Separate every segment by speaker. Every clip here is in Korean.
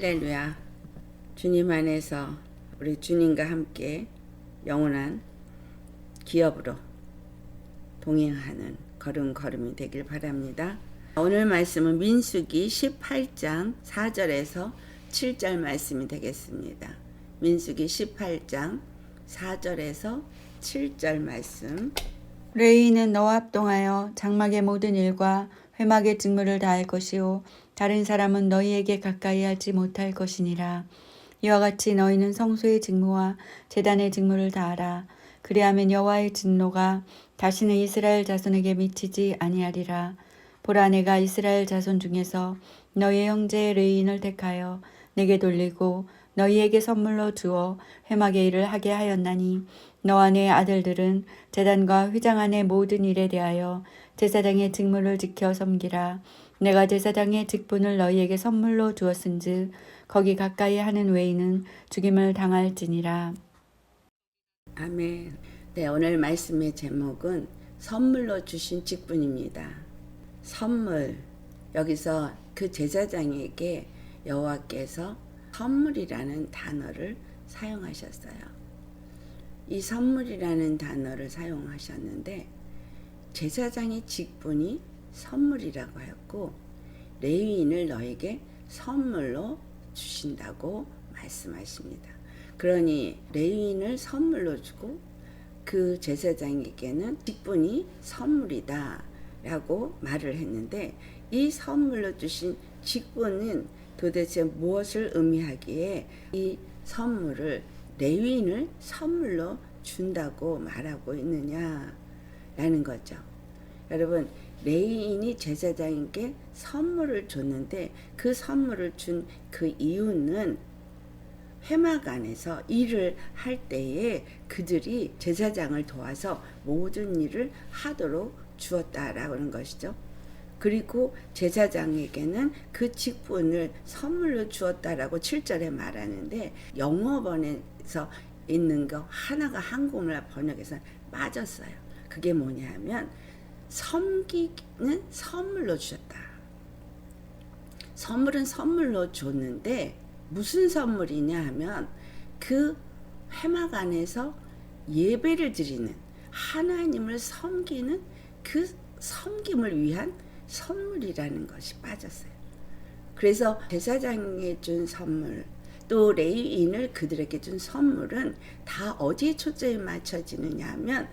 Speaker 1: 할렐루야. 주님 안에서 우리 주님과 함께 영원한 기업으로 동행하는 걸음걸음이 되길 바랍니다. 오늘 말씀은 민수기 18장 4절에서 7절 말씀이 되겠습니다. 민수기 18장 4절에서 7절 말씀.
Speaker 2: 레위인은 너와 합동하여 장막의 모든 일과 회막의 직무를 다할 것이요 다른 사람은 너희에게 가까이 하지 못할 것이니라. 이와 같이 너희는 성소의 직무와 제단의 직무를 다하라. 그리하면 여호와의 진노가 다시는 이스라엘 자손에게 미치지 아니하리라. 보라, 내가 이스라엘 자손 중에서 너희 형제 레위인을 택하여 내게 돌리고 너희에게 선물로 주어 회막의 일을 하게 하였나니 너와 네 아들들은 제단과 휘장 안의 모든 일에 대하여 제사장의 직무를 지켜 섬기라. 내가 제사장의 직분을 너희에게 선물로 주었은즉 거기 가까이 하는 외인은 죽임을 당할지니라.
Speaker 1: 아멘. 네, 오늘 말씀의 제목은 선물로 주신 직분입니다. 선물. 여기서 그 제사장에게 여호와께서 선물이라는 단어를 사용하셨어요. 이 선물이라는 단어를 사용하셨는데 제사장의 직분이 선물이라고 했고 레위인을 너에게 선물로 주신다고 말씀하십니다. 그러니 레위인을 선물로 주고 그 제사장에게는 직분이 선물이다 라고 말을 했는데 이 선물로 주신 직분은 도대체 무엇을 의미하기에 이 선물을 레위인을 선물로 준다고 말하고 있느냐라는 거죠. 여러분, 레위인이 제사장에게 선물을 줬는데 그 선물을 준 그 이유는 회막 안에서 일을 할 때에 그들이 제사장을 도와서 모든 일을 하도록 주었다라고 하는 것이죠. 그리고 제사장에게는 그 직분을 선물로 주었다라고 7절에 말하는데 영어번에서 있는 거 하나가 한국말 번역에서 맞았어요. 그게 뭐냐 하면 섬기는 선물로 주셨다. 선물은 선물로 줬는데 무슨 선물이냐 하면 그 회막 안에서 예배를 드리는 하나님을 섬기는 그 섬김을 위한 선물이라는 것이 빠졌어요. 그래서 제사장에 준 선물 또 레위인을 그들에게 준 선물은 다 어디에 초점이 맞춰지느냐 하면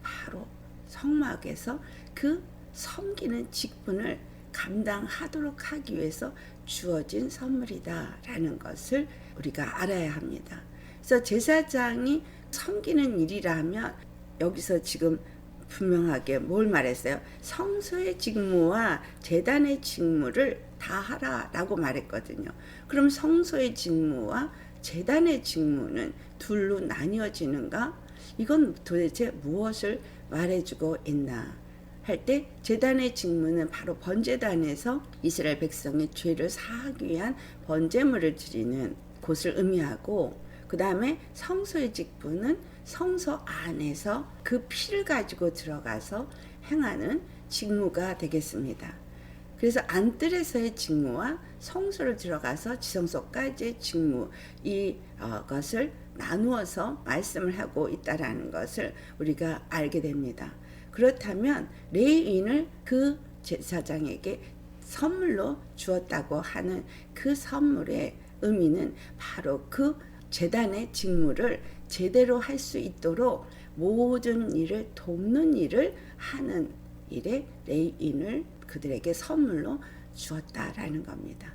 Speaker 1: 바로 성막에서 그 섬기는 직분을 감당하도록 하기 위해서 주어진 선물이다라는 것을 우리가 알아야 합니다. 그래서 제사장이 섬기는 일이라면 여기서 지금 분명하게 뭘 말했어요? 성소의 직무와 제단의 직무를 다 하라라고 말했거든요. 그럼 성소의 직무와 제단의 직무는 둘로 나뉘어지는가? 이건 도대체 무엇을 말해주고 있나? 할 때 제단의 직무는 바로 번제단에서 이스라엘 백성의 죄를 사하기 위한 번제물을 드리는 곳을 의미하고 그 다음에 성소의 직분은 성소 안에서 그 피를 가지고 들어가서 행하는 직무가 되겠습니다. 그래서 안뜰에서의 직무와 성소를 들어가서 지성소까지의 직무 이것을 나누어서 말씀을 하고 있다라는 것을 우리가 알게 됩니다. 그렇다면 레위인을 그 제사장에게 선물로 주었다고 하는 그 선물의 의미는 바로 그 제단의 직무를 제대로 할 수 있도록 모든 일을 돕는 일을 하는 일에 레위인을 그들에게 선물로 주었다라는 겁니다.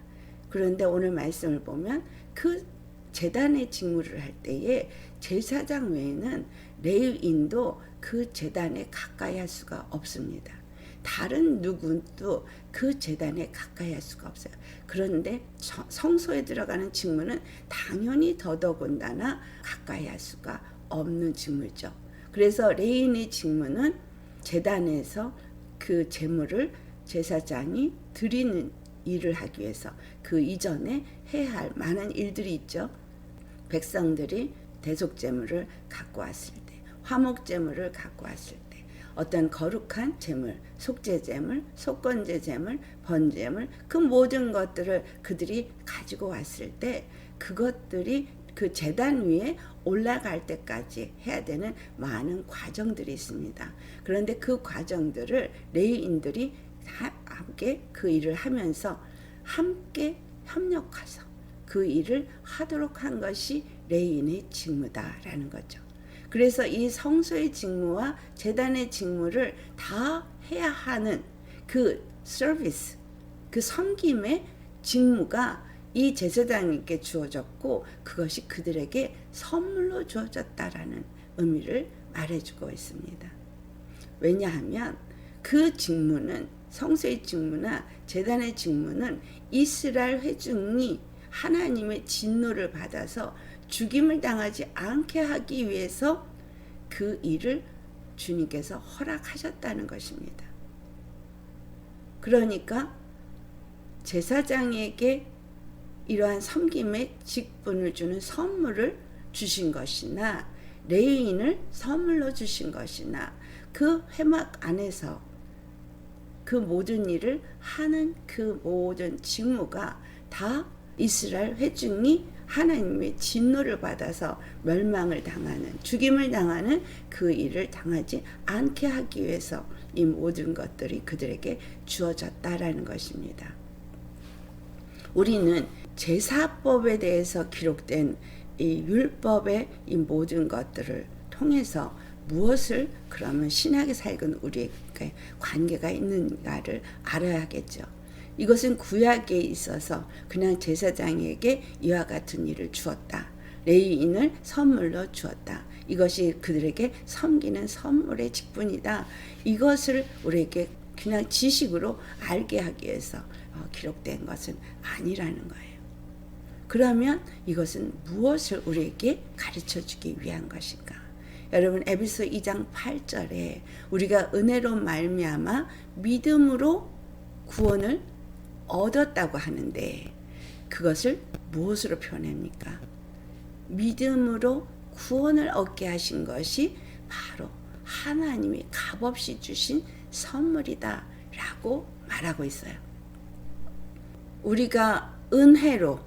Speaker 1: 그런데 오늘 말씀을 보면 그 제단의 직무를 할 때에 제사장 외에는 레위인도 그 제단에 가까이 할 수가 없습니다. 다른 누구도 그 제단에 가까이 할 수가 없어요. 그런데 성소에 들어가는 직무는 당연히 더더군다나 가까이 할 수가 없는 직무죠. 그래서 레위인의 직무는 제단에서 그 제물을 제사장이 드리는 일을 하기 위해서 그 이전에 해야 할 많은 일들이 있죠. 백성들이 대속제물을 갖고 왔을 때, 화목제물을 갖고 왔을 때, 어떤 거룩한 제물, 속죄제물, 속건제제물, 번제물 그 모든 것들을 그들이 가지고 왔을 때 그것들이 그 제단 위에 올라갈 때까지 해야 되는 많은 과정들이 있습니다. 그런데 그 과정들을 레위인들이 함께 그 일을 하면서 함께 협력해서 그 일을 하도록 한 것이 레위인의 직무다라는 거죠. 그래서 이 성소의 직무와 제단의 직무를 다 해야 하는 그 서비스, 그 섬김의 직무가 이 제사장님께 주어졌고 그것이 그들에게 선물로 주어졌다라는 의미를 말해주고 있습니다. 왜냐하면 그 직무는 성소의 직무나 제단의 직무는 이스라엘 회중이 하나님의 진노를 받아서 죽임을 당하지 않게 하기 위해서 그 일을 주님께서 허락하셨다는 것입니다. 그러니까 제사장에게 이러한 섬김의 직분을 주는 선물을 주신 것이나 레위인을 선물로 주신 것이나 그 회막 안에서 그 모든 일을 하는 그 모든 직무가 다 이스라엘 회중이 하나님의 진노를 받아서 멸망을 당하는 죽임을 당하는 그 일을 당하지 않게 하기 위해서 이 모든 것들이 그들에게 주어졌다라는 것입니다. 우리는 제사법에 대해서 기록된 이 율법의 이 모든 것들을 통해서 무엇을 그러면 신약에 살건 우리에게 관계가 있는가를 알아야겠죠. 이것은 구약에 있어서 그냥 제사장에게 이와 같은 일을 주었다. 레위인을 선물로 주었다. 이것이 그들에게 섬기는 선물의 직분이다. 이것을 우리에게 그냥 지식으로 알게 하기 위해서 기록된 것은 아니라는 거예요. 그러면 이것은 무엇을 우리에게 가르쳐주기 위한 것인가? 여러분 에베소 2장 8절에 우리가 은혜로 말미암아 믿음으로 구원을 얻었다고 하는데 그것을 무엇으로 표현합니까? 믿음으로 구원을 얻게 하신 것이 바로 하나님이 값없이 주신 선물이다 라고 말하고 있어요. 우리가 은혜로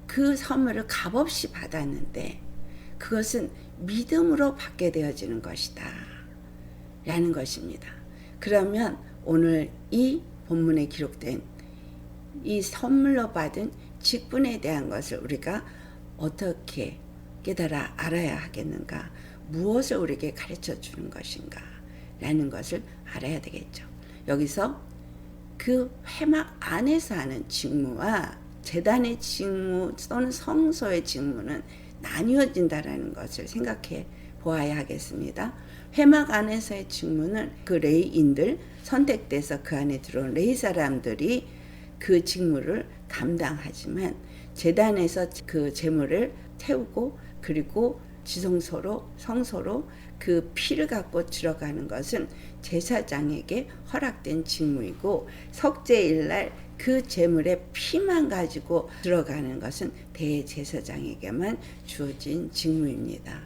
Speaker 1: 그 선물을 값없이 받았는데 그것은 믿음으로 받게 되어지는 것이다 라는 것입니다. 그러면 오늘 이 본문에 기록된 이 선물로 받은 직분에 대한 것을 우리가 어떻게 깨달아 알아야 하겠는가? 무엇을 우리에게 가르쳐 주는 것인가? 라는 것을 알아야 되겠죠. 여기서 그 회막 안에서 하는 직무와 제단의 직무 또는 성소의 직무는 나뉘어진다라는 것을 생각해 보아야 하겠습니다. 회막 안에서의 직무는 그 레위인들 선택돼서 그 안에 들어온 레위 사람들이 그 직무를 감당하지만 제단에서 그 제물을 태우고 그리고 지성소로 성소로 그 피를 갖고 들어가는 것은 제사장에게 허락된 직무이고 속죄일날 그 제물의 피만 가지고 들어가는 것은 대제사장에게만 주어진 직무입니다.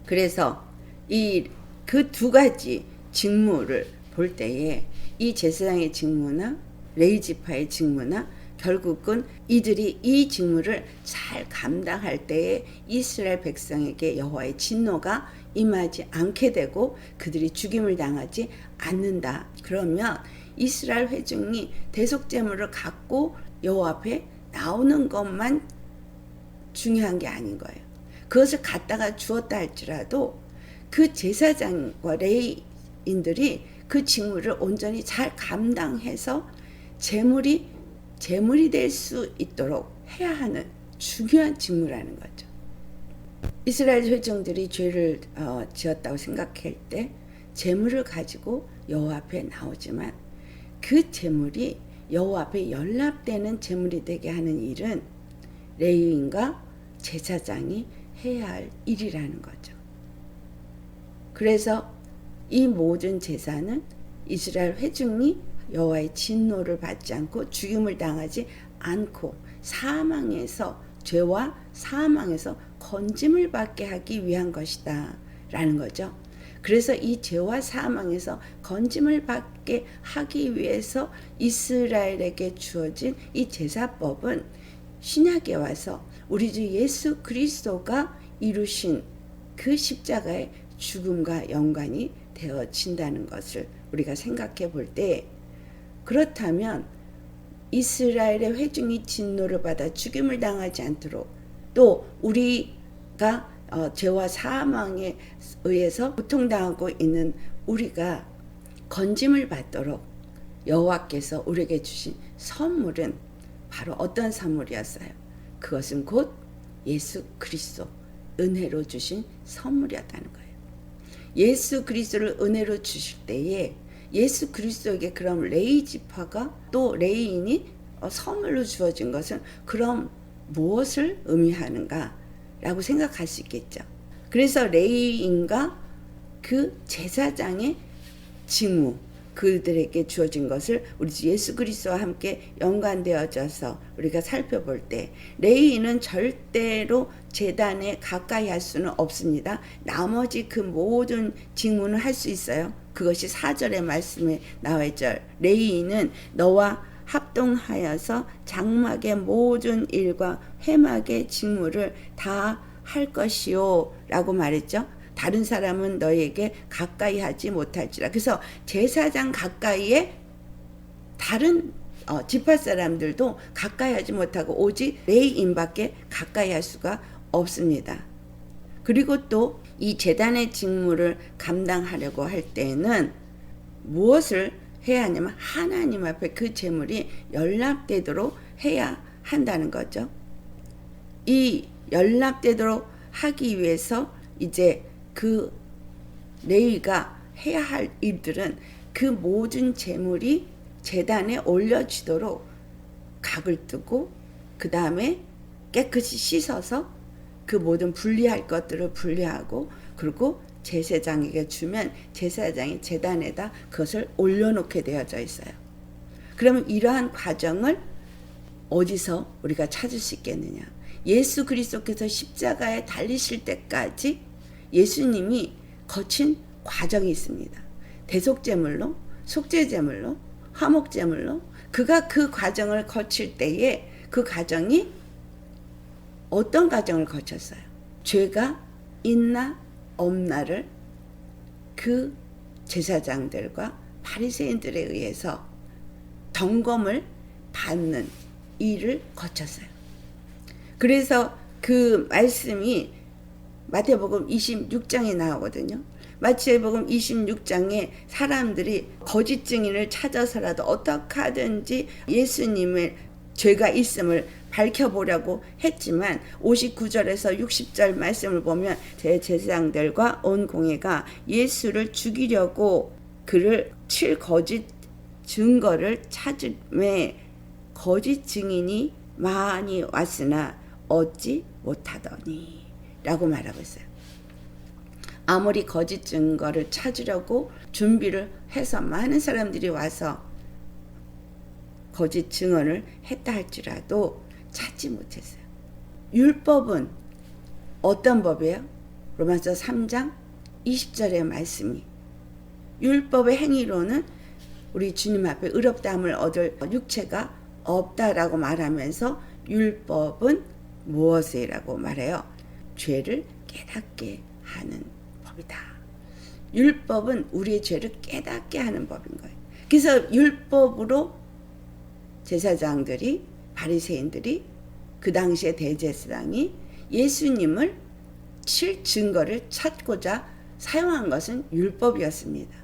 Speaker 1: 그래서 이 그 두 가지 직무를 볼 때에 이 제사장의 직무나 레위 지파의 직무나 결국은 이들이 이 직무를 잘 감당할 때에 이스라엘 백성에게 여호와의 진노가 임하지 않게 되고 그들이 죽임을 당하지 않는다. 그러면 이스라엘 회중이 대속제물을 갖고 여호와 앞에 나오는 것만 중요한 게 아닌 거예요. 그것을 갖다가 주었다 할지라도 그 제사장과 레위인들이 그 직무를 온전히 잘 감당해서 제물이 될 수 있도록 해야 하는 중요한 직무라는 거죠. 이스라엘 회중들이 죄를 지었다고 생각할 때 제물을 가지고 여호와 앞에 나오지만 그 제물이 여호와 앞에 연락되는 제물이 되게 하는 일은 레위인과 제사장이 해야 할 일이라는 거죠. 그래서 이 모든 제사는 이스라엘 회중이 여호와의 진노를 받지 않고 죽임을 당하지 않고 사망에서 죄와 사망에서 건짐을 받게 하기 위한 것이다 라는 거죠. 그래서 이 죄와 사망에서 건짐을 받게 하기 위해서 이스라엘에게 주어진 이 제사법은 신약에 와서 우리 주 예수 그리스도가 이루신 그 십자가의 죽음과 연관이 되어진다는 것을 우리가 생각해 볼 때, 그렇다면 이스라엘의 회중이 진노를 받아 죽임을 당하지 않도록, 또 우리가 죄와 사망에 의해서 고통당하고 있는 우리가 건짐을 받도록 여호와께서 우리에게 주신 선물은 바로 어떤 선물이었어요? 그것은 곧 예수 그리스도, 은혜로 주신 선물이었다는 거예요. 예수 그리스도를 은혜로 주실 때에 예수 그리스도에게 그럼 레위 지파가 또 레위인이 선물로 주어진 것은 그럼 무엇을 의미하는가 라고 생각할 수 있겠죠. 그래서 레위인과 그 제사장의 직무, 그들에게 주어진 것을 우리 주 예수 그리스도와 함께 연관되어져서 우리가 살펴볼 때, 레위인은 절대로 제단에 가까이 할 수는 없습니다. 나머지 그 모든 직무는 할 수 있어요. 그것이 4절의 말씀에 나와 있죠. 레위인은 너와 합동하여서 장막의 모든 일과 회막의 직무를 다 할 것이요 라고 말했죠. 다른 사람은 너에게 가까이 하지 못할지라. 그래서 제사장 가까이에 다른 지파 사람들도 가까이 하지 못하고 오직 레위인밖에 가까이 할 수가 없습니다. 그리고 또 이 제단의 직무를 감당하려고 할 때에는 무엇을 해야 하냐면 하나님 앞에 그 제물이 연락되도록 해야 한다는 거죠. 이 연락되도록 하기 위해서 이제 그 레위가 해야 할 일들은 그 모든 제물이 제단에 올려지도록 각을 뜨고, 그 다음에 깨끗이 씻어서 그 모든 분리할 것들을 분리하고, 그리고 제사장에게 주면 제사장이 제단에다 그것을 올려놓게 되어져 있어요. 그러면 이러한 과정을 어디서 우리가 찾을 수 있겠느냐? 예수 그리스도께서 십자가에 달리실 때까지 예수님이 거친 과정이 있습니다. 대속제물로, 속죄제물로, 화목제물로 그가 그 과정을 거칠 때에 그 과정이 어떤 과정을 거쳤어요? 죄가 있나 없나를 그 제사장들과 바리새인들에 의해서 점검을 받는 일을 거쳤어요. 그래서 그 말씀이 마태복음 26장에 나오거든요. 마태복음 26장에 사람들이 거짓 증인을 찾아서라도 어떻게 하든지 예수님의 죄가 있음을 밝혀보려고 했지만 59절에서 60절 말씀을 보면 제사장들과 온 공회가 예수를 죽이려고 그를 칠 거짓 증거를 찾음에 거짓 증인이 많이 왔으나 얻지 못하더니 라고 말하고 있어요. 아무리 거짓 증거를 찾으려고 준비를 해서 많은 사람들이 와서 거짓 증언을 했다 할지라도 찾지 못했어요. 율법은 어떤 법이에요? 로마서 3장 20절의 말씀이, 율법의 행위로는 우리 주님 앞에 의롭다함을 얻을 육체가 없다라고 말하면서 율법은 무엇이라고 말해요? 죄를 깨닫게 하는 법이다. 율법은 우리의 죄를 깨닫게 하는 법인 거예요. 그래서 율법으로 제사장들이, 바리새인들이, 그 당시의 대제사장이 예수님을 칠 증거를 찾고자 사용한 것은 율법이었습니다.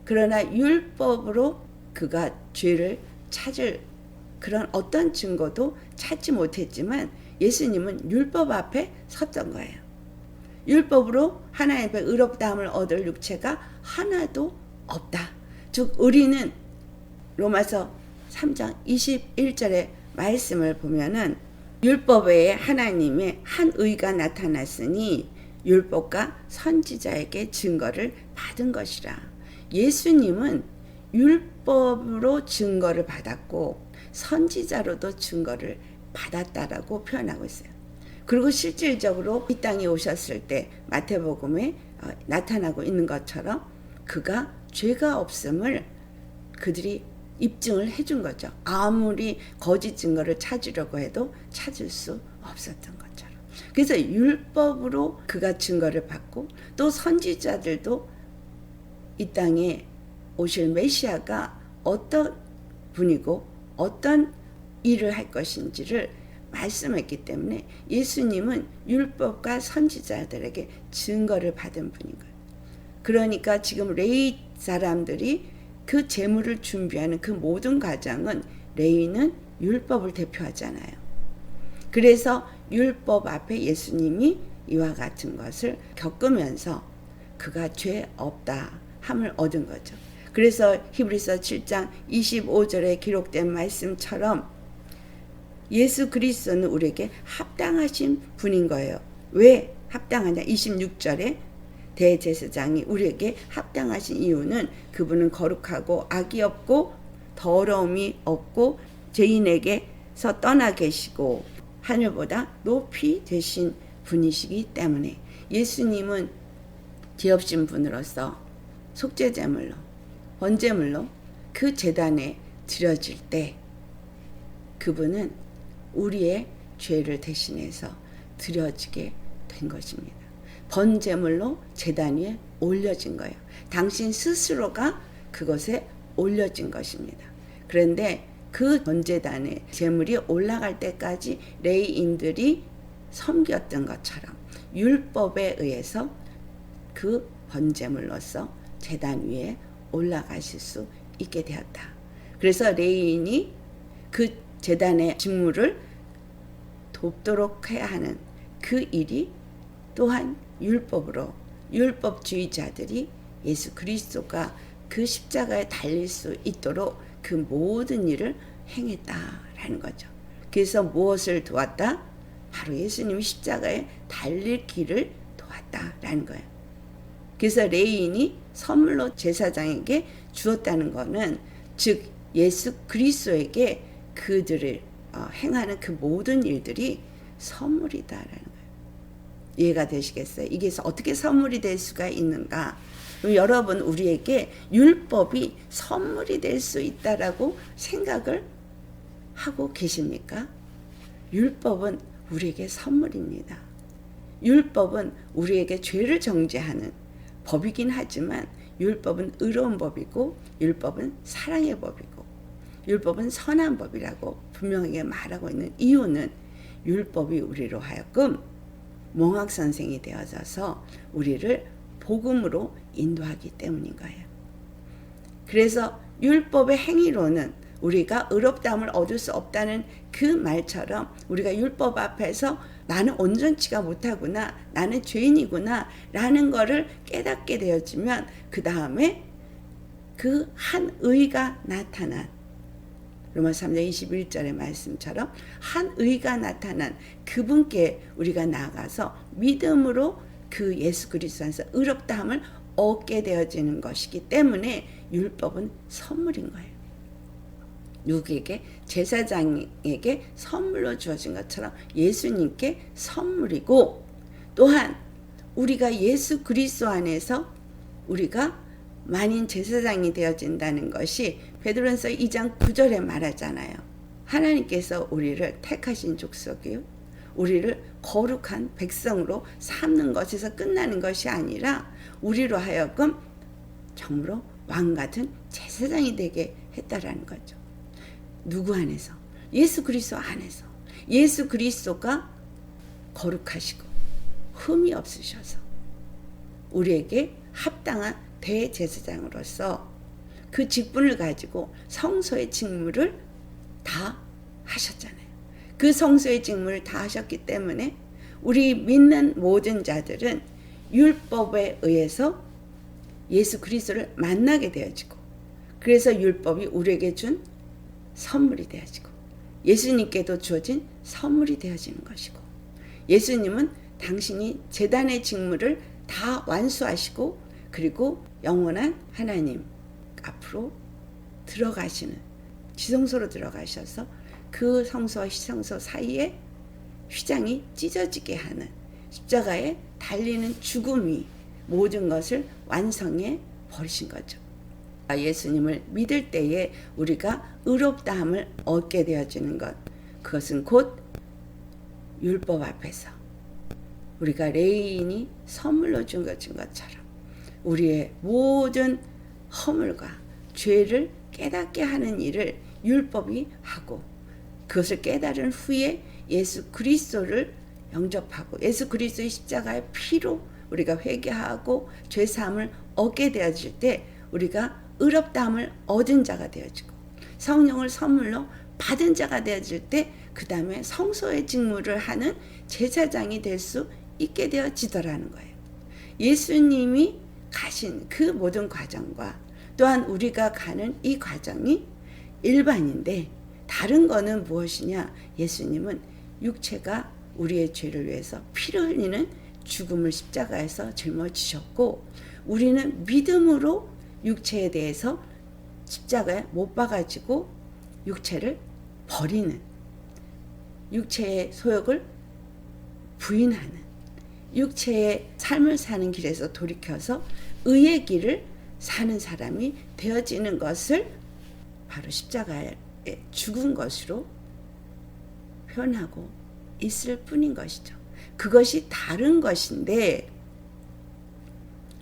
Speaker 1: 그러나 율법으로 그가 죄를 찾을 그런 어떤 증거도 찾지 못했지만 예수님은 율법 앞에 섰던 거예요. 율법으로 하나님 앞에 의롭다함을 얻을 육체가 하나도 없다. 즉 우리는 로마서 3장 21절의 말씀을 보면은 율법 외에 하나님의 한 의가 나타났으니 율법과 선지자에게 증거를 받은 것이라. 예수님은 율법으로 증거를 받았고 선지자로도 증거를 받았다라고 표현하고 있어요. 그리고 실질적으로 이 땅에 오셨을 때 마태복음에 나타나고 있는 것처럼 그가 죄가 없음을 그들이 입증을 해준 거죠. 아무리 거짓 증거를 찾으려고 해도 찾을 수 없었던 것처럼. 그래서 율법으로 그가 증거를 받고 또 선지자들도 이 땅에 오실 메시아가 어떤 분이고 어떤 일을 할 것인지를 말씀했기 때문에 예수님은 율법과 선지자들에게 증거를 받은 분인 거예요. 그러니까 지금 레위 사람들이 그 제물을 준비하는 그 모든 과정은 레위는 율법을 대표하잖아요. 그래서 율법 앞에 예수님이 이와 같은 것을 겪으면서 그가 죄 없다 함을 얻은 거죠. 그래서 히브리서 7장 25절에 기록된 말씀처럼 예수 그리스도는 우리에게 합당하신 분인 거예요. 왜 합당하냐? 26절에 대제사장이 우리에게 합당하신 이유는 그분은 거룩하고 악이 없고 더러움이 없고 죄인에게서 떠나 계시고 하늘보다 높이 되신 분이시기 때문에 예수님은 죄 없신 분으로서 속죄제물로 번제물로 그 제단에 드려질 때 그분은 우리의 죄를 대신해서 드려지게 된 것입니다. 번제물로 제단 위에 올려진 거예요. 당신 스스로가 그것에 올려진 것입니다. 그런데 그 번제단에 제물이 올라갈 때까지 레위인들이 섬겼던 것처럼 율법에 의해서 그 번제물로서 제단 위에 올라가실 수 있게 되었다. 그래서 레위인이 그 제단의 직무를 돕도록 해야 하는 그 일이 또한 율법으로 율법주의자들이 예수 그리스도가 그 십자가에 달릴 수 있도록 그 모든 일을 행했다라는 거죠. 그래서 무엇을 도왔다? 바로 예수님이 십자가에 달릴 길을 도왔다라는 거예요. 그래서 레위인이 선물로 제사장에게 주었다는 것은 즉 예수 그리스도에게 그들을 행하는 그 모든 일들이 선물이다라는 거예요. 이해가 되시겠어요? 이게 어떻게 선물이 될 수가 있는가? 여러분 우리에게 율법이 선물이 될 수 있다라고 생각을 하고 계십니까? 율법은 우리에게 선물입니다. 율법은 우리에게 죄를 정죄하는 법이긴 하지만 율법은 의로운 법이고 율법은 사랑의 법이고 율법은 선한 법이라고 분명하게 말하고 있는 이유는 율법이 우리로 하여금 몽학선생이 되어져서 우리를 복음으로 인도하기 때문인 거예요. 그래서 율법의 행위로는 우리가 의롭다함을 얻을 수 없다는 그 말처럼 우리가 율법 앞에서 나는 온전치가 못하구나, 나는 죄인이구나 라는 거를 깨닫게 되어지면 그 다음에 그 한 의가 나타난 로마서 3장 21절의 말씀처럼 한 의가 나타난 그분께 우리가 나아가서 믿음으로 그 예수 그리스도 안에서 의롭다함을 얻게 되어지는 것이기 때문에 율법은 선물인 거예요. 누구에게? 제사장에게 선물로 주어진 것처럼 예수님께 선물이고 또한 우리가 예수 그리스도 안에서 우리가 만인 제사장이 되어진다는 것이 베드로전서 2장 9절에 말하잖아요. 하나님께서 우리를 택하신 족속이요 우리를 거룩한 백성으로 삼는 것에서 끝나는 것이 아니라 우리로 하여금 정말로 왕같은 제사장이 되게 했다라는 거죠. 누구 안에서? 예수 그리스도 안에서. 예수 그리스도가 거룩하시고 흠이 없으셔서 우리에게 합당한 대제사장으로서 그 직분을 가지고 성소의 직무를 다 하셨잖아요. 그 성소의 직무를 다 하셨기 때문에 우리 믿는 모든 자들은 율법에 의해서 예수 그리스도를 만나게 되어지고 그래서 율법이 우리에게 준 선물이 되어지고 예수님께도 주어진 선물이 되어지는 것이고 예수님은 당신이 제단의 직무를 다 완수하시고 그리고 영원한 하나님 앞으로 들어가시는 지성소로 들어가셔서 그 성소와 시성소 사이에 휘장이 찢어지게 하는 십자가에 달리는 죽음이 모든 것을 완성해 버리신 거죠. 예수님을 믿을 때에 우리가 의롭다함을 얻게 되어지는 것, 그것은 곧 율법 앞에서 우리가 레인이 선물로 준 것처럼 우리의 모든 허물과 죄를 깨닫게 하는 일을 율법이 하고, 그것을 깨달은 후에 예수 그리스도를 영접하고 예수 그리스도의 십자가의 피로 우리가 회개하고 죄사함을 얻게 되어질 때 우리가 의롭다함을 얻은 자가 되어지고 성령을 선물로 받은 자가 되어질 때 그 다음에 성소의 직무를 하는 제사장이 될 수 있게 되어지더라는 거예요. 예수님이 가신 그 모든 과정과 또한 우리가 가는 이 과정이 일반인데, 다른 거는 무엇이냐? 예수님은 육체가 우리의 죄를 위해서 피를 흘리는 죽음을 십자가에서 짊어지셨고, 우리는 믿음으로 육체에 대해서 십자가에 못 박아지고 육체를 버리는, 육체의 소욕을 부인하는, 육체의 삶을 사는 길에서 돌이켜서 의의 길을 사는 사람이 되어지는 것을 바로 십자가에 죽은 것으로 표현하고 있을 뿐인 것이죠. 그것이 다른 것인데,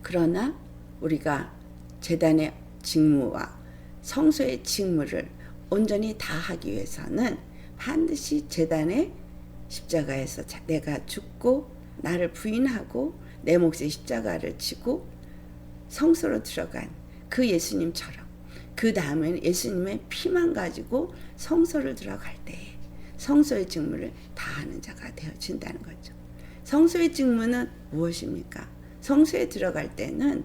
Speaker 1: 그러나 우리가 제단의 직무와 성소의 직무를 온전히 다하기 위해서는 반드시 제단의 십자가에서 내가 죽고 나를 부인하고 내 몫의 십자가를 지고 성소로 들어간 그 예수님처럼, 그 다음에는 예수님의 피만 가지고 성소를 들어갈 때에 성소의 직무를 다하는 자가 되어진다는 거죠. 성소의 직무는 무엇입니까? 성소에 들어갈 때는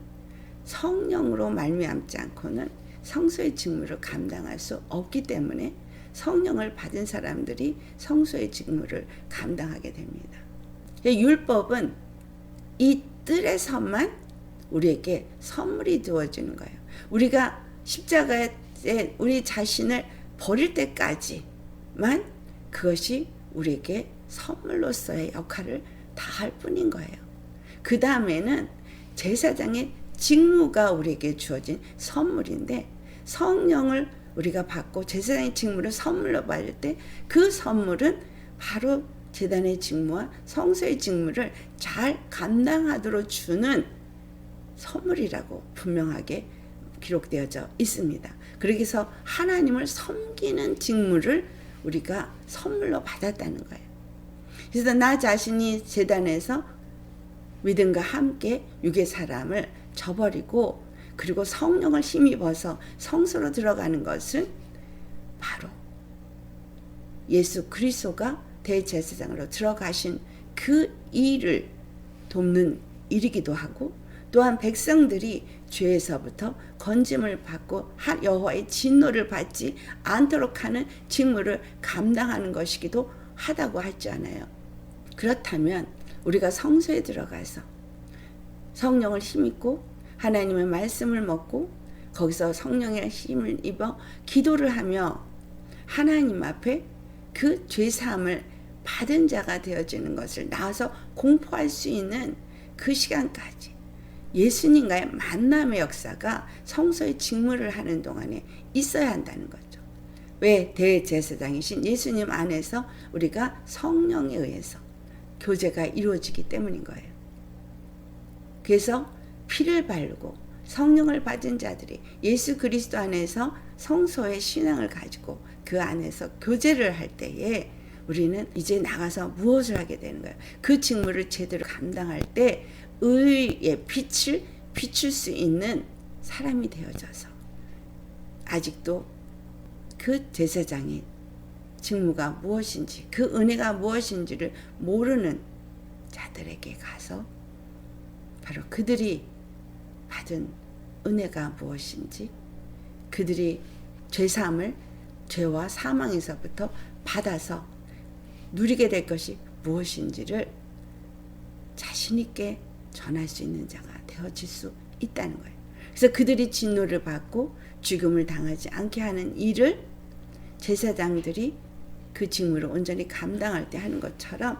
Speaker 1: 성령으로 말미암지 않고는 성소의 직무를 감당할 수 없기 때문에 성령을 받은 사람들이 성소의 직무를 감당하게 됩니다. 율법은 이 뜰에서만 우리에게 선물이 주어지는 거예요. 우리가 십자가에 우리 자신을 버릴 때까지만 그것이 우리에게 선물로서의 역할을 다할 뿐인 거예요. 그 다음에는 제사장의 직무가 우리에게 주어진 선물인데, 성령을 우리가 받고 제사장의 직무를 선물로 받을 때 그 선물은 바로 제단의 직무와 성소의 직무를 잘 감당하도록 주는 선물이라고 분명하게 기록되어져 있습니다. 그래서 하나님을 섬기는 직무를 우리가 선물로 받았다는 거예요. 그래서 나 자신이 제단에서 믿음과 함께 육의 사람을 저버리고 그리고 성령을 힘입어서 성소로 들어가는 것은 바로 예수 그리스도가 대제사장으로 들어가신 그 일을 돕는 일이기도 하고, 또한 백성들이 죄에서부터 건짐을 받고 여호와의 진노를 받지 않도록 하는 직무를 감당하는 것이기도 하다고 하지 않아요. 그렇다면 우리가 성소에 들어가서 성령을 힘입고 하나님의 말씀을 먹고 거기서 성령의 힘을 입어 기도를 하며 하나님 앞에 그 죄사함을 받은 자가 되어지는 것을 나와서 공포할 수 있는 그 시간까지 예수님과의 만남의 역사가 성소의 직무를 하는 동안에 있어야 한다는 거죠. 왜? 대제사장이신 예수님 안에서 우리가 성령에 의해서 교제가 이루어지기 때문인 거예요. 그래서 피를 바르고 성령을 받은 자들이 예수 그리스도 안에서 성소의 신앙을 가지고 그 안에서 교제를 할 때에 우리는 이제 나가서 무엇을 하게 되는 거예요? 그 직무를 제대로 감당할 때 의의 빛을 비출 수 있는 사람이 되어져서 아직도 그 제사장의 직무가 무엇인지, 그 은혜가 무엇인지를 모르는 자들에게 가서 바로 그들이 받은 은혜가 무엇인지, 그들이 죄사함을 죄와 사망에서부터 받아서 누리게 될 것이 무엇인지를 자신 있게 전할 수 있는 자가 되어질 수 있다는 거예요. 그래서 그들이 진노를 받고 죽음을 당하지 않게 하는 일을 제사장들이 그 직무를 온전히 감당할 때 하는 것처럼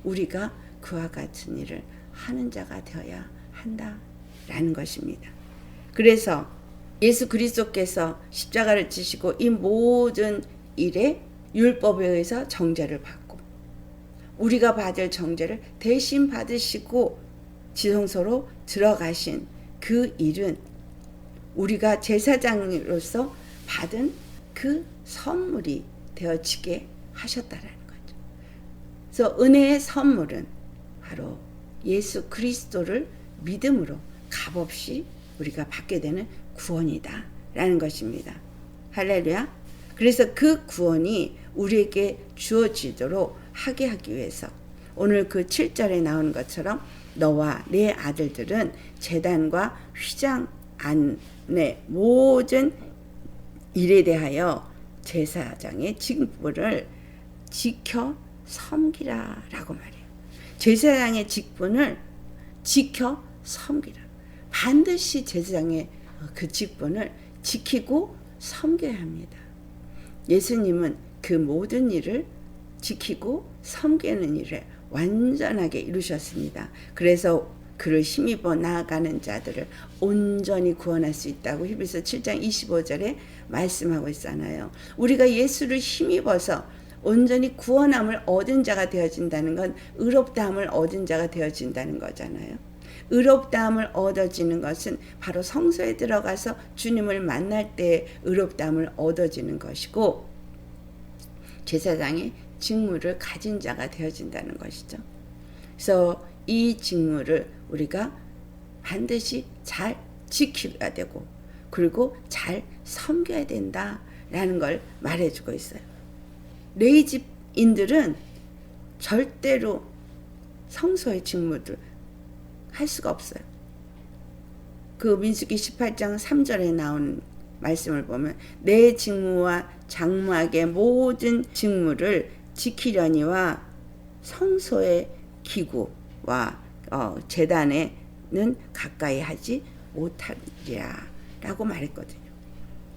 Speaker 1: 우리가 그와 같은 일을 하는 자가 되어야 한다라는 것입니다. 그래서 예수 그리스도께서 십자가를 지시고 이 모든 일에 율법에 의해서 정죄를 받고 우리가 받을 정죄를 대신 받으시고 지성소로 들어가신 그 일은 우리가 제사장으로서 받은 그 선물이 되어지게 하셨다라는 거죠. 그래서 은혜의 선물은 바로 예수 그리스도를 믿음으로 값없이 우리가 받게 되는 구원이다 라는 것입니다. 할렐루야. 그래서 그 구원이 우리에게 주어지도록 하게 하기 위해서 오늘 그 7절에 나오는 것처럼 너와 내 아들들은 제단과 휘장 안의 모든 일에 대하여 제사장의 직분을 지켜 섬기라 라고 말해요. 제사장의 직분을 지켜 섬기라. 반드시 제사장의 그 직분을 지키고 섬겨야 합니다. 예수님은 그 모든 일을 지키고 섬기는 일을 완전하게 이루셨습니다. 그래서 그를 힘입어 나아가는 자들을 온전히 구원할 수 있다고 히브리서 7장 25절에 말씀하고 있잖아요. 우리가 예수를 힘입어서 온전히 구원함을 얻은 자가 되어진다는 건 의롭다함을 얻은 자가 되어진다는 거잖아요. 의롭다함을 얻어지는 것은 바로 성소에 들어가서 주님을 만날 때 의롭다함을 얻어지는 것이고 제사장의 직무를 가진 자가 되어진다는 것이죠. 그래서 이 직무를 우리가 반드시 잘 지켜야 되고 그리고 잘 섬겨야 된다라는 걸 말해주고 있어요. 레위집인들은 절대로 성소의 직무를 할 수가 없어요. 그 민수기 18장 3절에 나온 말씀을 보면 내 직무와 장막의 모든 직무를 지키려니와 성소의 기구와 제단에는 가까이 하지 못하리라 라고 말했거든요.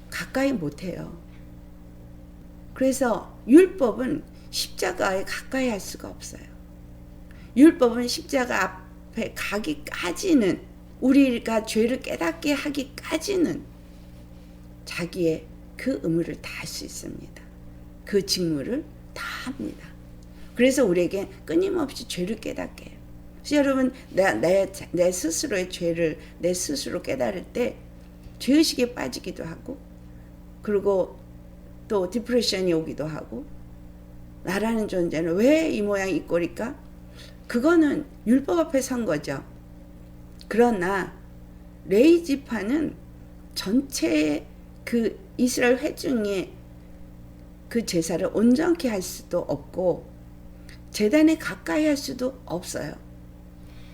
Speaker 1: 가까이 못해요. 그래서 율법은 십자가에 가까이 할 수가 없어요. 율법은 십자가 앞에 가기까지는 우리가 죄를 깨닫게 하기까지는 자기의 그 의무를 다 할 수 있습니다. 그 직무를 다 합니다. 그래서 우리에게 끊임없이 죄를 깨닫게 해요. 그래서 여러분 내 스스로의 죄를 내 스스로 깨달을 때 죄의식에 빠지기도 하고 그리고 또 디프레션이 오기도 하고 나라는 존재는 왜 이 모양 이 꼴일까? 그거는 율법 앞에 선 거죠. 그러나 레위지파는 전체 그 이스라엘 회중의 그 제사를 온전케 할 수도 없고 제단에 가까이 할 수도 없어요.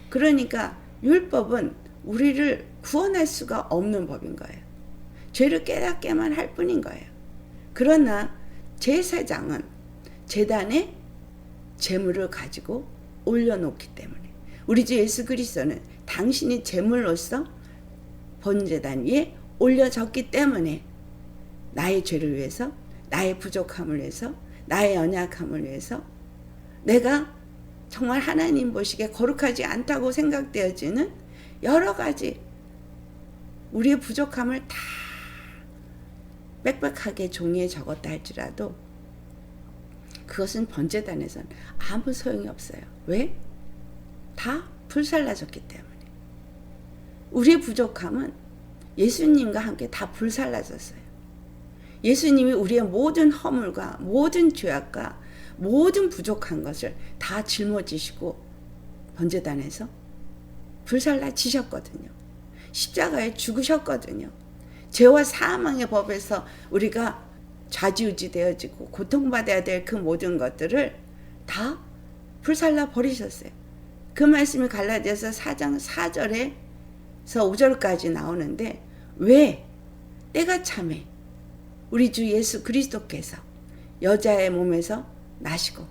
Speaker 1: 그러니까 율법은 우리를 구원할 수가 없는 법인 거예요. 죄를 깨닫게만 할 뿐인 거예요. 그러나 제사장은 제단에 제물을 가지고 올려놓기 때문에 우리 주 예수 그리스도는 당신이 제물로서 번제단 위에 올려졌기 때문에 나의 죄를 위해서 나의 부족함을 위해서 나의 연약함을 위해서 내가 정말 하나님 보시기에 거룩하지 않다고 생각되어지는 여러 가지 우리의 부족함을 다 빽빽하게 종이에 적었다 할지라도 그것은 번제단에서는 아무 소용이 없어요. 왜? 다 불살라졌기 때문에. 우리의 부족함은 예수님과 함께 다 불살라졌어요. 예수님이 우리의 모든 허물과 모든 죄악과 모든 부족한 것을 다 짊어지시고 번제단에서 불살라지셨거든요. 십자가에 죽으셨거든요. 죄와 사망의 법에서 우리가 좌지우지 되어지고 고통받아야 될 그 모든 것들을 다 불살라 버리셨어요. 그 말씀이 갈라디아서 4장 4절에서 5절까지 나오는데 왜 때가 참에 우리 주 예수 그리스도께서 여자의 몸에서 나시고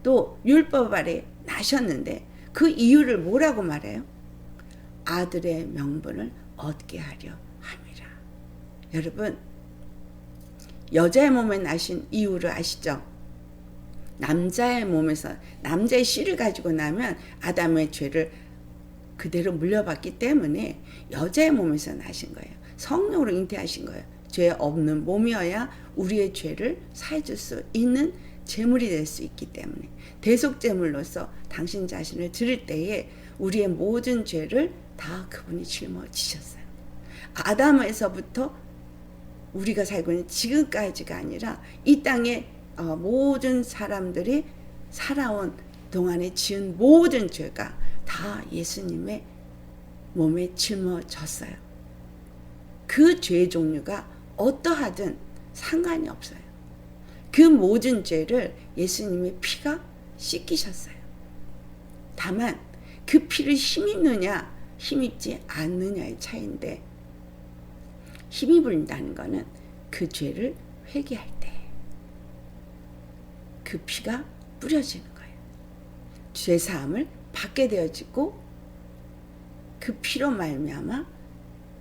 Speaker 1: 또 율법 아래 나셨는데 그 이유를 뭐라고 말해요? 아들의 명분을 얻게 하려 함이라. 여러분 여자의 몸에 나신 이유를 아시죠? 남자의 몸에서 남자의 씨를 가지고 나면 아담의 죄를 그대로 물려받기 때문에 여자의 몸에서 나신 거예요. 성령으로 잉태하신 거예요. 죄 없는 몸이어야 우리의 죄를 사해줄 수 있는 제물이 될 수 있기 때문에 대속제물로서 당신 자신을 드릴 때에 우리의 모든 죄를 다 그분이 짊어지셨어요. 아담에서부터 우리가 살고 있는 지금까지가 아니라 이 땅에 모든 사람들이 살아온 동안에 지은 모든 죄가 다 예수님의 몸에 짊어졌어요. 그 죄의 종류가 어떠하든 상관이 없어요. 그 모든 죄를 예수님의 피가 씻기셨어요. 다만 그 피를 힘입느냐 힘입지 않느냐의 차이인데, 힘입는다는 것은 그 죄를 회개할 때 그 피가 뿌려지는 거예요. 죄사함을 받게 되어지고 그 피로 말미암아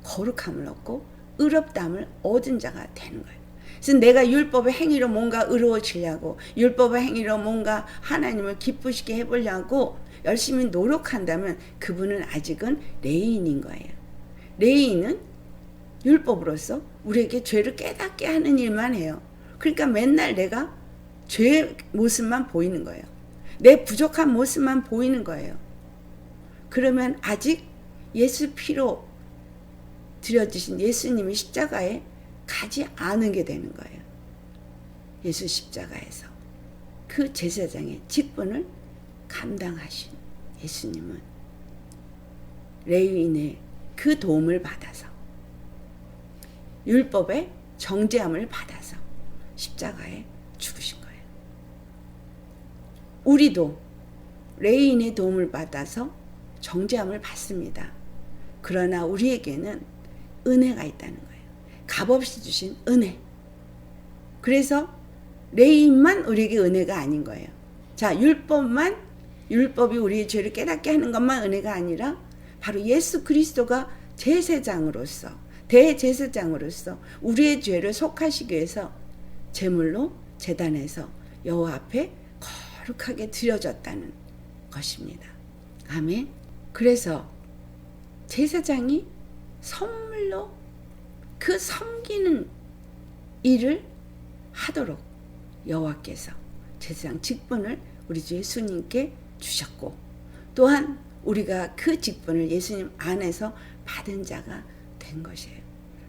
Speaker 1: 거룩함을 얻고 의롭다함을 얻은 자가 되는 거예요. 그래서 내가 율법의 행위로 뭔가 의로워지려고, 율법의 행위로 뭔가 하나님을 기쁘시게 해보려고 열심히 노력한다면 그분은 아직은 레위인인 거예요. 레위인은 율법으로서 우리에게 죄를 깨닫게 하는 일만 해요. 그러니까 맨날 내가 죄의 모습만 보이는 거예요. 내 부족한 모습만 보이는 거예요. 그러면 아직 예수 피로 드려지신 예수님이 십자가에 가지 않은 게 되는 거예요. 예수 십자가에서 그 제사장의 직분을 감당하신 예수님은 레위인의 그 도움을 받아서 율법의 정죄함을 받아서 십자가에 죽으신 거예요. 우리도 레위인의 도움을 받아서 정죄함을 받습니다. 그러나 우리에게는 은혜가 있다는 거예요. 값없이 주신 은혜. 그래서 레위인만 우리에게 은혜가 아닌 거예요. 자, 율법이 우리의 죄를 깨닫게 하는 것만 은혜가 아니라 바로 예수 그리스도가 제사장으로서, 대제사장으로서 우리의 죄를 속하시기 위해서 제물로 제단에서 여호와 앞에 거룩하게 드려졌다는 것입니다. 아멘. 그래서 제사장이 선물로 그 섬기는 일을 하도록 여호와께서 제사장 직분을 우리 주 예수님께 주셨고, 또한 우리가 그 직분을 예수님 안에서 받은 자가 된 것이에요.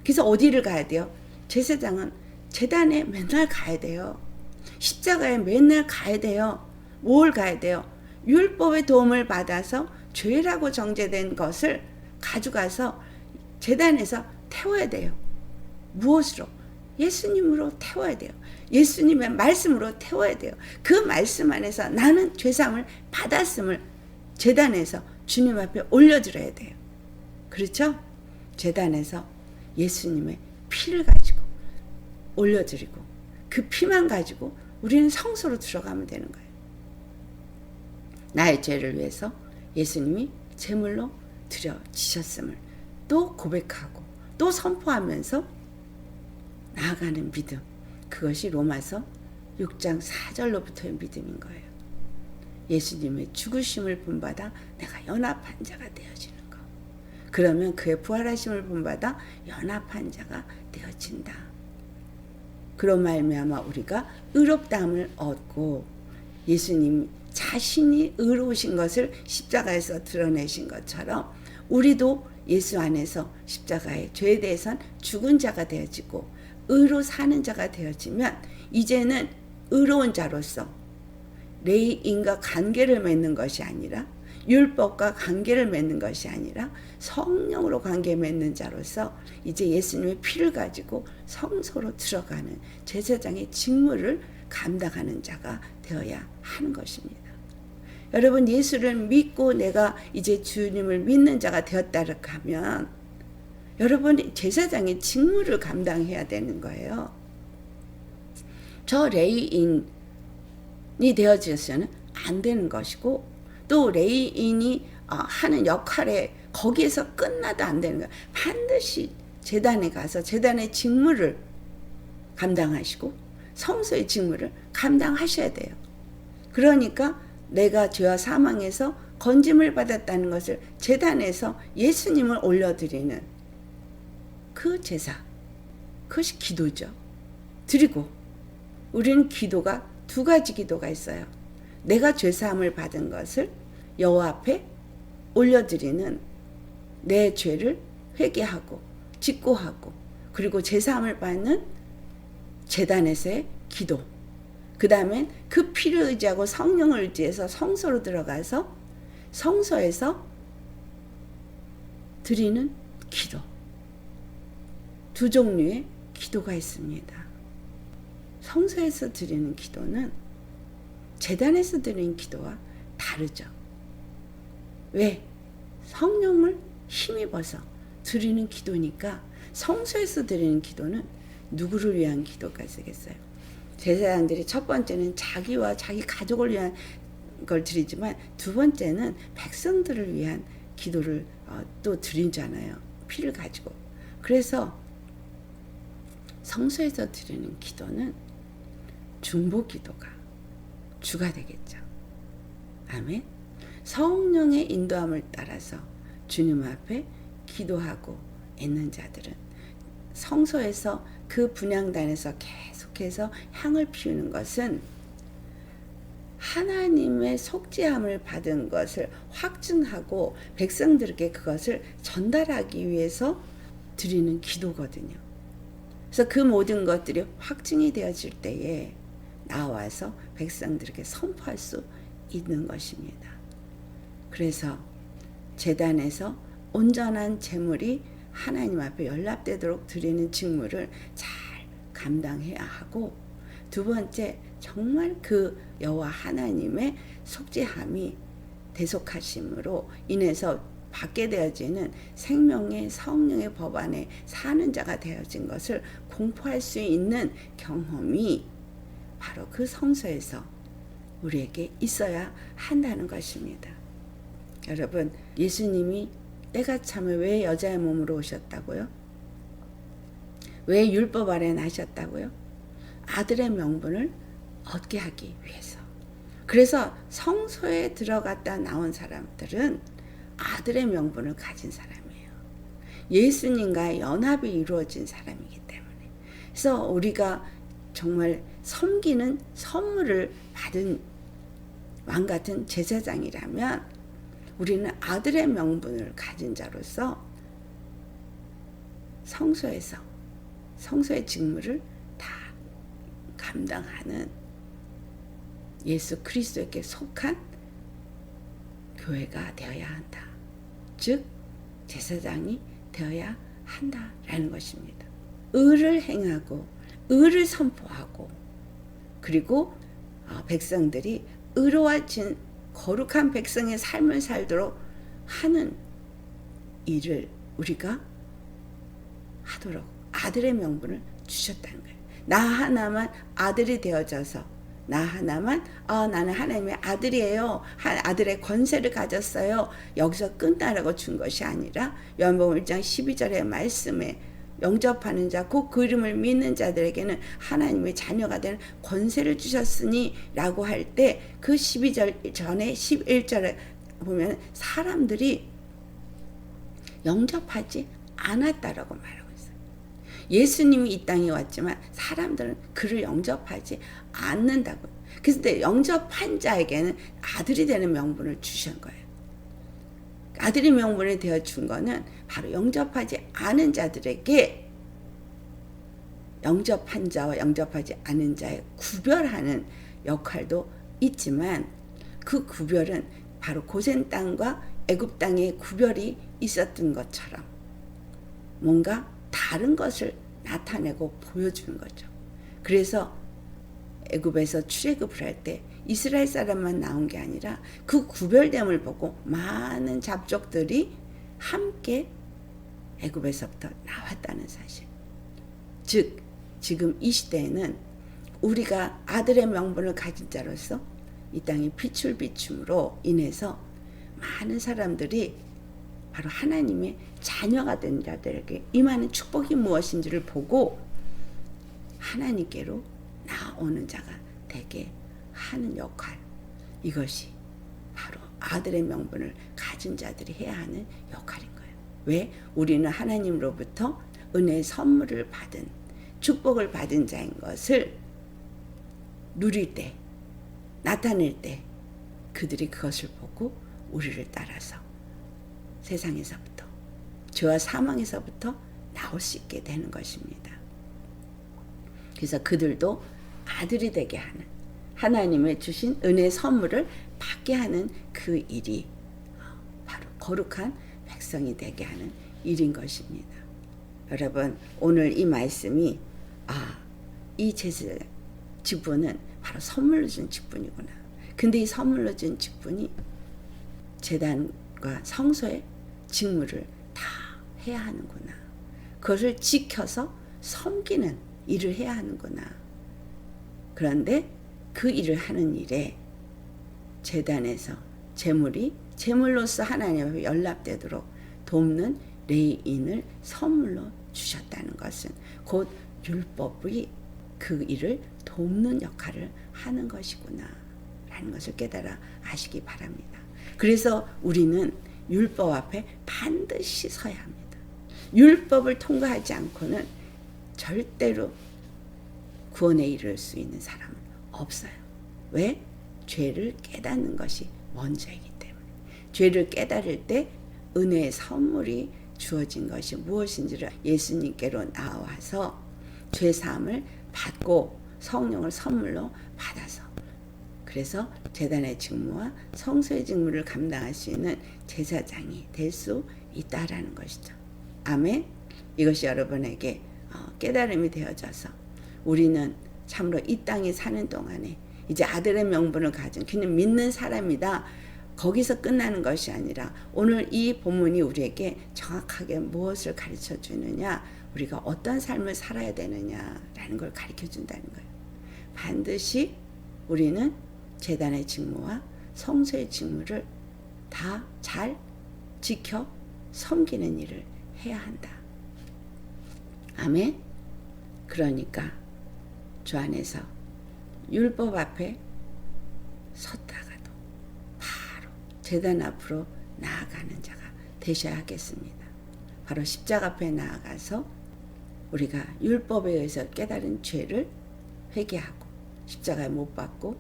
Speaker 1: 그래서 어디를 가야 돼요? 제사장은 제단에 맨날 가야 돼요. 십자가에 맨날 가야 돼요. 뭘 가야 돼요? 율법의 도움을 받아서 죄라고 정죄된 것을 가져가서 제단에서 태워야 돼요. 무엇으로? 예수님으로 태워야 돼요. 예수님의 말씀으로 태워야 돼요. 그 말씀 안에서 나는 죄사함을 받았음을 제단에서 주님 앞에 올려드려야 돼요. 그렇죠? 제단에서 예수님의 피를 가지고 올려드리고 그 피만 가지고 우리는 성소로 들어가면 되는 거예요. 나의 죄를 위해서 예수님이 제물로 드려지셨음을 또 고백하고 또 선포하면서 나아가는 믿음, 그것이 로마서 6장 4절로부터의 믿음인 거예요. 예수님의 죽으심을 본받아 내가 연합한 자가 되어지는 것. 그러면 그의 부활하심을 본받아 연합한 자가 되어진다. 그로 말미암아 우리가 의롭다함을 얻고 예수님 자신이 의로우신 것을 십자가에서 드러내신 것처럼 우리도 예수 안에서 십자가의 죄에 대해선 죽은 자가 되어지고 의로 사는 자가 되어지면 이제는 의로운 자로서 레위인과 관계를 맺는 것이 아니라 율법과 관계를 맺는 것이 아니라 성령으로 관계 맺는 자로서 이제 예수님의 피를 가지고 성소로 들어가는 제사장의 직무를 감당하는 자가 되어야 하는 것입니다. 여러분, 예수를 믿고 내가 이제 주님을 믿는 자가 되었다고 하면 여러분이 제사장의 직무를 감당해야 되는 거예요. 저 레위인이 되어져서는 안 되는 것이고 또 레위인이 하는 역할에 거기에서 끝나도 안 되는 거예요. 반드시 제단에 가서 제단의 직무를 감당하시고 성소의 직무를 감당하셔야 돼요. 그러니까 내가 죄와 사망에서 건짐을 받았다는 것을 제단에서 예수님을 올려드리는 그 제사, 그것이 기도죠. 드리고 우리는 기도가 두 가지 기도가 있어요. 내가 죄사함을 받은 것을 여호와 앞에 올려드리는 내 죄를 회개하고 직고하고, 그리고 제사함을 받는 제단에서의 기도, 그 다음엔 그 피를 의지하고 성령을 의지해서 성소로 들어가서 성소에서 드리는 기도, 두 종류의 기도가 있습니다. 성소에서 드리는 기도는 제단에서 드리는 기도와 다르죠. 왜? 성령을 힘입어서 드리는 기도니까. 성소에서 드리는 기도는 누구를 위한 기도가 되겠어요? 제사장들이 첫 번째는 자기와 자기 가족을 위한 걸 드리지만 두 번째는 백성들을 위한 기도를 또 드리잖아요. 피를 가지고. 그래서 성소에서 드리는 기도는 중보 기도가 주가 되겠죠. 아멘. 성령의 인도함을 따라서 주님 앞에 기도하고 있는 자들은 성소에서 그 분향단에서 계속해서 향을 피우는 것은 하나님의 속죄함을 받은 것을 확증하고 백성들에게 그것을 전달하기 위해서 드리는 기도거든요. 그래서 그 모든 것들이 확증이 되어질 때에 나와서 백성들에게 선포할 수 있는 것입니다. 그래서 제단에서 온전한 제물이 하나님 앞에 연락되도록 드리는 직무를 잘 감당해야 하고, 두 번째, 정말 그 여호와 하나님의 속죄함이 대속하심으로 인해서 받게 되어지는 생명의 성령의 법 안에 사는 자가 되어진 것을 공포할 수 있는 경험이 바로 그 성소에서 우리에게 있어야 한다는 것입니다. 여러분, 예수님이 때가 참에 왜 여자의 몸으로 오셨다고요? 왜 율법 아래 나셨다고요? 아들의 명분을 얻게 하기 위해서. 그래서 성소에 들어갔다 나온 사람들은 아들의 명분을 가진 사람이에요. 예수님과의 연합이 이루어진 사람이기 때문에. 그래서 우리가 정말 섬기는 선물을 받은 왕 같은 제사장이라면 우리는 아들의 명분을 가진 자로서 성소의 직무를 다 감당하는 예수 그리스도에게 속한 교회가 되어야 한다. 즉 제사장이 되어야 한다라는 것입니다. 의를 행하고 의를 선포하고, 그리고 백성들이 의로워진 거룩한 백성의 삶을 살도록 하는 일을 우리가 하도록 아들의 명분을 주셨다는 거예요. 나 하나만 아들이 되어져서, 나 하나만 나는 하나님의 아들이에요, 아들의 권세를 가졌어요, 여기서 끝나라고 준 것이 아니라 요한복음 1장 12절의 말씀에 영접하는 자, 곧 그 이름을 믿는 자들에게는 하나님의 자녀가 되는 권세를 주셨으니 라고 할 때 그 12절 전에 11절에 보면 사람들이 영접하지 않았다라고 말하고 있어요. 예수님이 이 땅에 왔지만 사람들은 그를 영접하지 않는다고. 그런데 영접한 자에게는 아들이 되는 명분을 주신 거예요. 아들의 명분이 되어 준 거는 바로 영접하지 않은 자들에게 영접한 자와 영접하지 않은 자의 구별하는 역할도 있지만, 그 구별은 바로 고센 땅과 애굽 땅의 구별이 있었던 것처럼 뭔가 다른 것을 나타내고 보여주는 거죠. 그래서 애굽에서 출애굽을 할 때 이스라엘 사람만 나온 게 아니라 그 구별됨을 보고 많은 잡족들이 함께 애굽에서부터 나왔다는 사실. 즉 지금 이 시대에는 우리가 아들의 명분을 가진 자로서 이 땅에 빛을 비춤으로 인해서 많은 사람들이 바로 하나님의 자녀가 된 자들에게 임하는 축복이 무엇인지를 보고 하나님께로 나오는 자가 되게 하는 역할, 이것이 바로 아들의 명분을 가진 자들이 해야 하는 역할인 거예요. 왜? 우리는 하나님으로부터 은혜의 선물을 받은, 축복을 받은 자인 것을 누릴 때, 나타낼 때 그들이 그것을 보고 우리를 따라서 세상에서부터, 죄와 사망에서부터 나올 수 있게 되는 것입니다. 그래서 그들도 아들이 되게 하는, 하나님의 주신 은혜의 선물을 받게 하는 그 일이 바로 거룩한 백성이 되게 하는 일인 것입니다. 여러분, 오늘 이 말씀이 이 제사 직분은 바로 선물로 준 직분이구나. 근데 이 선물로 준 직분이 제단과 성소의 직무를 다 해야 하는구나. 그것을 지켜서 섬기는 일을 해야 하는구나. 그런데 그 일을 하는 일에 제단에서 제물로서 하나님 앞에 연락되도록 돕는 레위인을 선물로 주셨다는 것은 곧 율법이 그 일을 돕는 역할을 하는 것이구나 라는 것을 깨달아 아시기 바랍니다. 그래서 우리는 율법 앞에 반드시 서야 합니다. 율법을 통과하지 않고는 절대로 구원에 이를 수 있는 사람은 없어요. 왜? 죄를 깨닫는 것이 먼저이기 때문에. 죄를 깨달을 때 은혜의 선물이 주어진 것이 무엇인지를 예수님께로 나와서 죄사함을 받고 성령을 선물로 받아서, 그래서 제단의 직무와 성소의 직무를 감당할 수 있는 제사장이 될 수 있다라는 것이죠. 아멘. 이것이 여러분에게 깨달음이 되어져서 우리는 참으로 이 땅에 사는 동안에 이제 아들의 명분을 가진 그냥 믿는 사람이다, 거기서 끝나는 것이 아니라 오늘 이 본문이 우리에게 정확하게 무엇을 가르쳐 주느냐, 우리가 어떤 삶을 살아야 되느냐라는 걸 가르쳐 준다는 거예요. 반드시 우리는 제단의 직무와 성소의 직무를 다 잘 지켜 섬기는 일을 해야 한다. 아멘. 그러니까 주 안에서 율법 앞에 섰다가도 바로 제단 앞으로 나아가는 자가 되셔야 하겠습니다. 바로 십자가 앞에 나아가서 우리가 율법에 의해서 깨달은 죄를 회개하고 십자가에 못 박고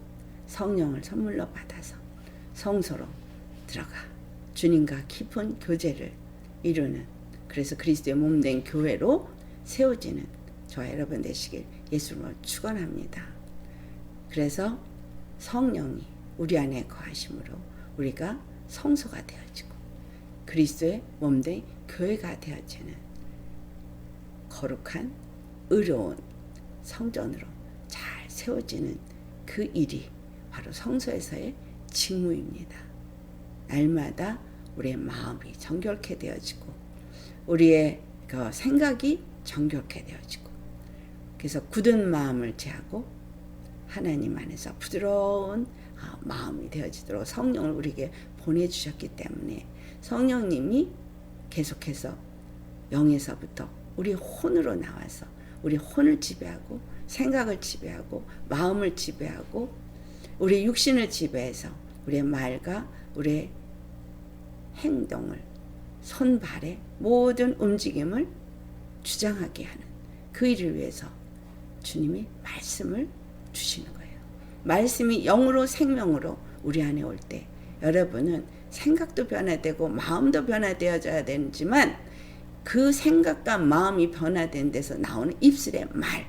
Speaker 1: 성령을 선물로 받아서 성소로 들어가 주님과 깊은 교제를 이루는, 그래서 그리스도의 몸된 교회로 세워지는 저와 여러분 되시길 예수로 축원합니다. 그래서 성령이 우리 안에 거하심으로 우리가 성소가 되어지고 그리스도의 몸된 교회가 되어지는 거룩한 의로운 성전으로 잘 세워지는 그 일이 바로 성소에서의 직무입니다. 날마다 우리의 마음이 정결케 되어지고 우리의 그 생각이 정결케 되어지고, 그래서 굳은 마음을 제하고 하나님 안에서 부드러운 마음이 되어지도록 성령을 우리에게 보내주셨기 때문에 성령님이 계속해서 영에서부터 우리 혼으로 나와서 우리 혼을 지배하고 생각을 지배하고 마음을 지배하고 우리 육신을 지배해서 우리의 말과 우리의 행동을, 손발의 모든 움직임을 주장하게 하는 그 일을 위해서 주님이 말씀을 주시는 거예요. 말씀이 영으로 생명으로 우리 안에 올 때 여러분은 생각도 변화되고 마음도 변화되어져야 되지만 그 생각과 마음이 변화된 데서 나오는 입술의 말,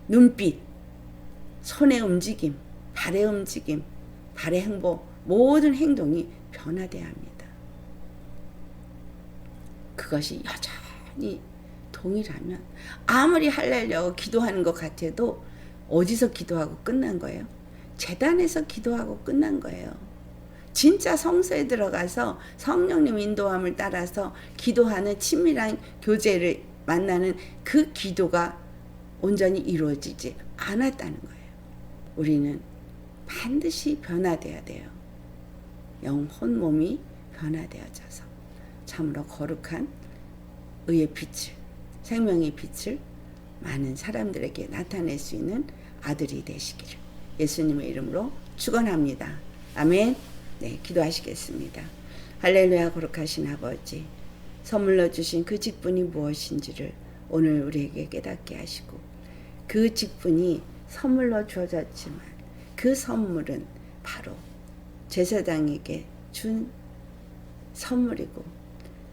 Speaker 1: 눈빛, 손의 움직임, 발의 움직임, 발의 행보, 모든 행동이 변화돼야 합니다. 그것이 여전히 동일하면 아무리 할렐루야 기도하는 것 같아도 어디서 기도하고 끝난 거예요? 제단에서 기도하고 끝난 거예요. 진짜 성소에 들어가서 성령님 인도함을 따라서 기도하는 친밀한 교제를 만나는 그 기도가 온전히 이루어지지 않았다는 거예요. 우리는 반드시 변화돼야 돼요. 영혼 몸이 변화되어져서 참으로 거룩한 의의 빛을, 생명의 빛을 많은 사람들에게 나타낼 수 있는 아들이 되시기를 예수님의 이름으로 축원합니다. 아멘. 네, 기도하시겠습니다. 할렐루야. 거룩하신 아버지, 선물로 주신 그 직분이 무엇인지를 오늘 우리에게 깨닫게 하시고, 그 직분이 선물로 주어졌지만 그 선물은 바로 제사장에게 준 선물이고,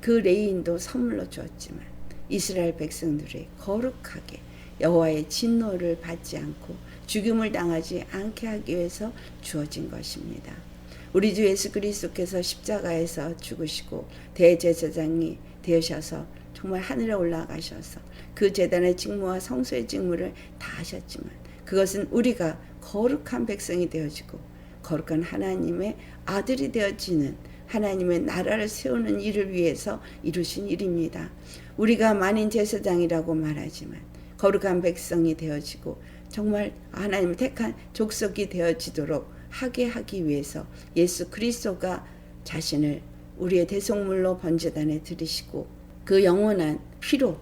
Speaker 1: 그 레위인도 선물로 주었지만 이스라엘 백성들이 거룩하게 여호와의 진노를 받지 않고 죽임을 당하지 않게 하기 위해서 주어진 것입니다. 우리 주 예수 그리스도께서 십자가에서 죽으시고 대제사장이 되셔서 정말 하늘에 올라가셔서 그 제단의 직무와 성소의 직무를 다 하셨지만, 그것은 우리가 거룩한 백성이 되어지고 거룩한 하나님의 아들이 되어지는, 하나님의 나라를 세우는 일을 위해서 이루신 일입니다. 우리가 만인 제사장이라고 말하지만 거룩한 백성이 되어지고 정말 하나님의 택한 족속이 되어지도록 하게 하기 위해서 예수 그리스도가 자신을 우리의 대속물로 번제단에 드리시고 그 영원한 피로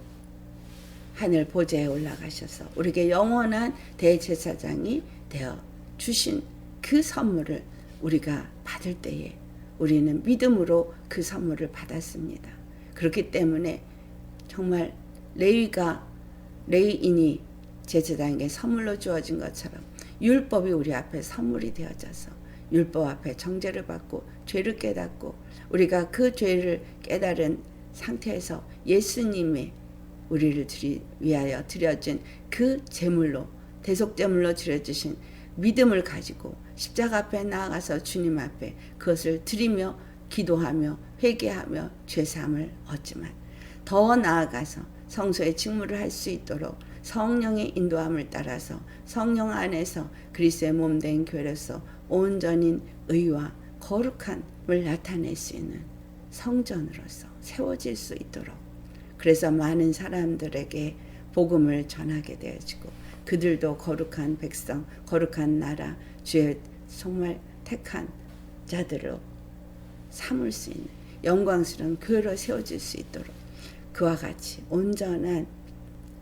Speaker 1: 하늘 보좌에 올라가셔서 우리에게 영원한 대제사장이 되어 주신 그 선물을 우리가 받을 때에 우리는 믿음으로 그 선물을 받았습니다. 그렇기 때문에 정말 레위인이 제사장에게 선물로 주어진 것처럼 율법이 우리 앞에 선물이 되어져서 율법 앞에 정죄를 받고 죄를 깨닫고 우리가 그 죄를 깨달은 상태에서 예수님의 우리를 위하여 드려진 그 제물로, 대속제물로 드려주신 믿음을 가지고 십자가 앞에 나아가서 주님 앞에 그것을 드리며 기도하며 회개하며 죄사함을 얻지만, 더 나아가서 성소의 직무를 할 수 있도록 성령의 인도함을 따라서 성령 안에서 그리스도의 몸된 교회로서 온전인 의와 거룩함을 나타낼 수 있는 성전으로서 세워질 수 있도록, 그래서 많은 사람들에게 복음을 전하게 되어지고 그들도 거룩한 백성, 거룩한 나라, 주의 정말 택한 자들로 삼을 수 있는 영광스러운 교회로 세워질 수 있도록 그와 같이 온전한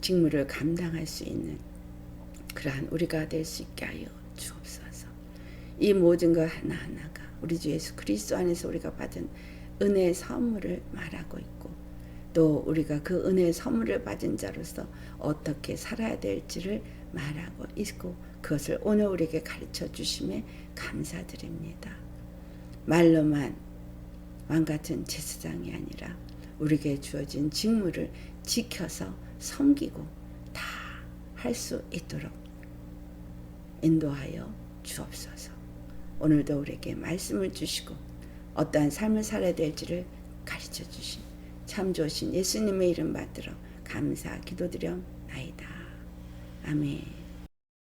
Speaker 1: 직무를 감당할 수 있는 그러한 우리가 될 수 있게 하여 주옵소서. 이 모든 것 하나하나가 우리 주 예수 그리스도 안에서 우리가 받은 은혜의 선물을 말하고 있고, 또 우리가 그 은혜의 선물을 받은 자로서 어떻게 살아야 될지를 말하고 있고, 그것을 오늘 우리에게 가르쳐 주심에 감사드립니다. 말로만 왕같은 제사장이 아니라 우리에게 주어진 직무를 지켜서 섬기고 다 할 수 있도록 인도하여 주옵소서. 오늘도 우리에게 말씀을 주시고 어떠한 삶을 살아야 될지를 가르쳐 주신 참 좋으신 예수님의 이름 받들어 감사 기도드려나이다. 아멘.